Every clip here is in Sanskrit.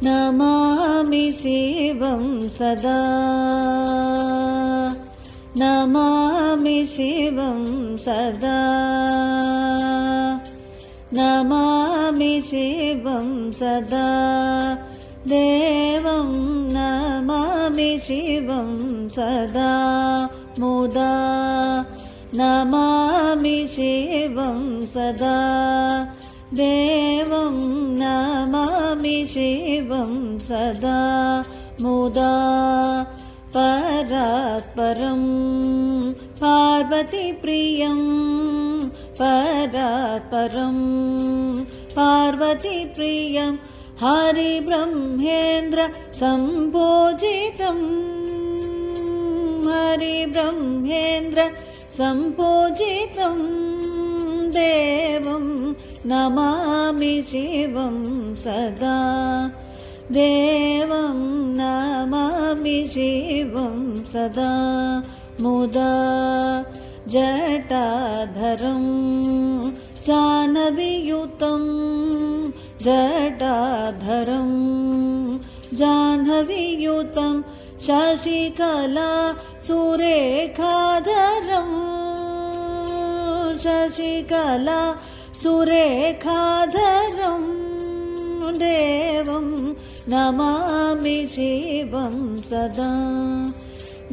नमामि शिवं सदा नमामि शिवं सदा नमामि शिवं सदा देवं नमामि शिवं सदा मुदा नमामि शिवं सदा देवं नमामि शिवं सदा मुदा परात्परं पार्वतीप्रियं परात्परं पार्वतीप्रियं हरिब्रह्मेन्द्र सम्पूजितं हरिब्रह्मेन्द्र सम्पूजितं देवं नमामि शिवं सदा देवं नमामि शिवं सदा मुदा जटाधरं जाह्नवीयुतं जटाधरं जाह्नवीयुतं शशिकला सुरेखाधरं शशिकला सुरेखाधरं देवं नमामि शिवं सदा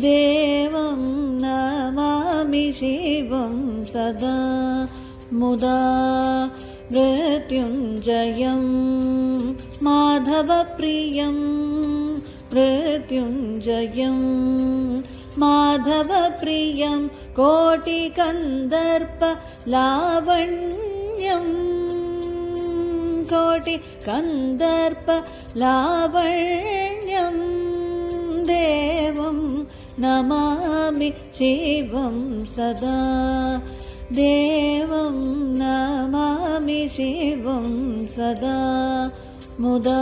देवं नमामि शिवं सदा मुदा मृत्युञ्जयं माधवप्रियं मृत्युञ्जयं माधवप्रियं कोटिकन्दर्प लावण्यं कोटिकन्दर्प लावण्यं देवं नमामि शिवं सदा देवं नमामि शिवं सदा मुदा।